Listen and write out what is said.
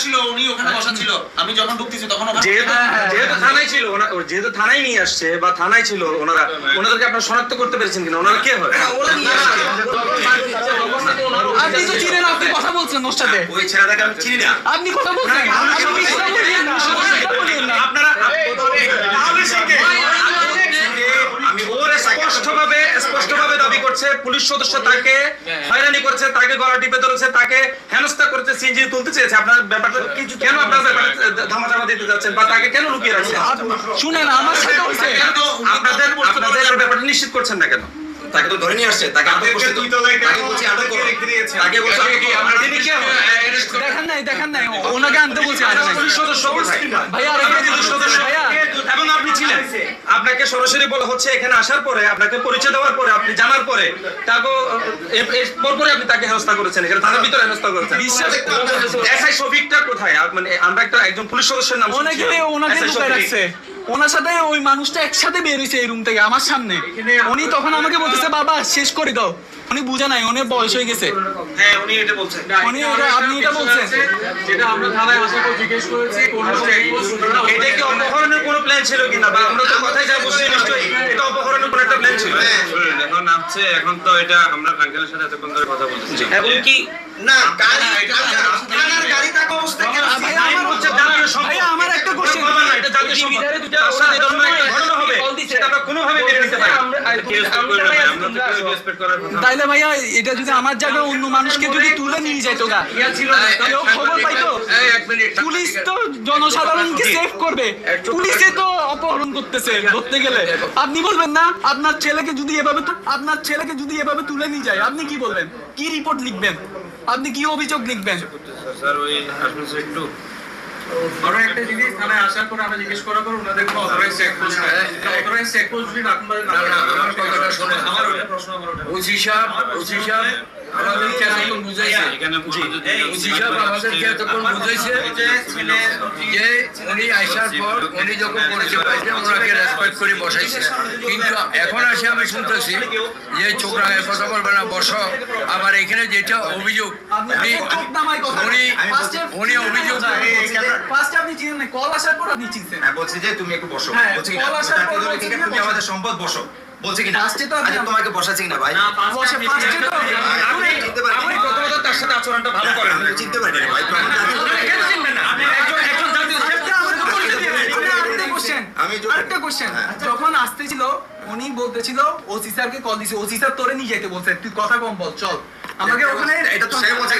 ছিল উনি ওখানে বসা ছিল আমি যখন ঢুকতেছি তখন যেহেতু থানায় ছিল যেহেতু থানায় নিয়ে আসছে বা থানায় ছিল ওনাদেরকে আপনারা শনাক্ত করতে পেরেছেন কিনা ওনারা কে হয় আপনি তো চিনেন আপনি কথা বলছেন ওর সাথে ওই ছেলেটাকে আমি চিনি না আপনি কথা বলছেন আপনারা আমি স্পষ্টভাবে দাবি করছে পুলিশ সদস্য তাকে হয়রানি করছে তাকে গলা টিপে ধরেছে তাকে হেনস্থা করছে সিএনজি তুলতে চেয়েছে আপনার ব্যাপারটা কেন আপনার ব্যাপারে ধামাচাপা দিতে যাচ্ছেন বা তাকে কেন লুকিয়ে রাখছেন শুনেন আমার সাথে হইছে আপনাদের ব্যাপারটা নিশ্চিত করছেন না কেন তাকে তো ধরে নিয়ে আসছে তাকে আটক করছে তাকে বলছি আটক করো তাকে বলছি দেখেন নাই ওনাকে আনতে বলছে পুলিশ সদস্য ভাইয়া পুলিশ সদস্য ভাইয়া এবং আপনি ছিলেন আপনাকে সরাসরি বলা হচ্ছে এখানে আসার পরে আপনাকে পরিচয় দেওয়ার পরে আপনি জানার পরে তাকে পরে আপনি তাকে হেনস্থা করেছেন এখানে থানার ভিতরে হেনস্থা করেছেন এসআই শফিকটা কোথায় মানে আমরা একজন পুলিশ সদস্যের নাম ওনাকে লুকায় রাখছে ওনার সাথে ওই মানুষটা একসাথে বের হয়েছে এই রুম থেকে আমার সামনে উনি তখন আমাকে বলতেছে বাবা শেষ করে দাও উনি বুঝা নাই উনি বয়স হয়ে গেছে হ্যাঁ উনি এটা বলছেন আপনি এটা বলছেন যেটা আমরা থানায় আসার পর জিজ্ঞেস করেছি কোন এটা কি অপহরণের কোনো প্ল্যান ছিল কিনা বা আমরা তো কথাই যা বলছি নিশ্চয়ই এটা অপহরণের কোনো একটা প্ল্যান ছিল এখন নামছে এখন তো এটা আমরা আঙ্কেলের সাথে এতক্ষণ ধরে কথা বলতেছি এবং কি না গাড়ি থাকা অবস্থা কেন ভাইয়া আমার একটা কোশ্চেন এটা জাতীয় সম্পদ এই ধরনের একটা ঘটনা হবে সেটা আমরা কোনোভাবে মেনে নিতে পারি তাইলে ভাইয়া এটা যদি আমার জায়গায় অন্য মানুষকে যদি তুলে নিয়ে যাইতো গা কেউ খবর পাইতো পুলিশ তো জনসাধারণকে সেভ করবে পুলিশে তো অপহরণ করতেছে ধরতে গেলে আপনি বলবেন না আপনার ছেলেকে যদি এভাবে তুলে নিয়ে যায় আপনি কি বলবেন কি রিপোর্ট লিখবেন আপনি কি অভিযোগ লিখবেন স্যার ওই আসলে একটু আরো একটা জিনিস থানায় আসার পর আমরা জিজ্ঞেস করার পর ওনাদের কোনো অথরাইজ চেকপোস্ট নাই অথরাইজ চেকপোস্ট যদি আপনাদের আমার কথাটা শুনে আমার ওটা প্রশ্ন আমার ওটা ওসি সাহেব আমাদেরকে এতক্ষণ বুঝাইছে এখানে ওসি সাহেব আমাদেরকে এতক্ষণ বুঝাইছে যে উনি আসার পর উনি যখন করেছে ওনাকে রেসপেক্ট করে বসাইছে কিন্তু এখন আসে আমি শুনতেছি যে ছোকরা কথা বলবে না বসো আবার এখানে যেটা অভিযোগ উনি অভিযোগ ফার্স্ট আপনি চিনেন না কল আসার পর আপনি চিনছেন বলছি যে তুমি একটু বসো হ্যাঁ, বলছি কল আসার পর তুমি আমাদের সম্পদ বসো বলছি কি না ফার্স্টে তো আচ্ছা তোমাকে বসাচ্ছি না ভাই ফার্স্টে তো আপনি চিনতে পারেন আপনি প্রথমত তার সাথে আচরণটা ভালো করেন আমি চিনতে পারি না ভাই কেন চিনবেন না আপনি একজন জাতীয় আরেকটা কোশ্চেন যখন আসতেছিল উনি বলতেছিল ওসি স্যারকে কল দিছে ওসি স্যার তোরে নিয়ে যেতে বলছে তুই কথা কম বল চল আমাকে ওখানে এটা তো সে বলছে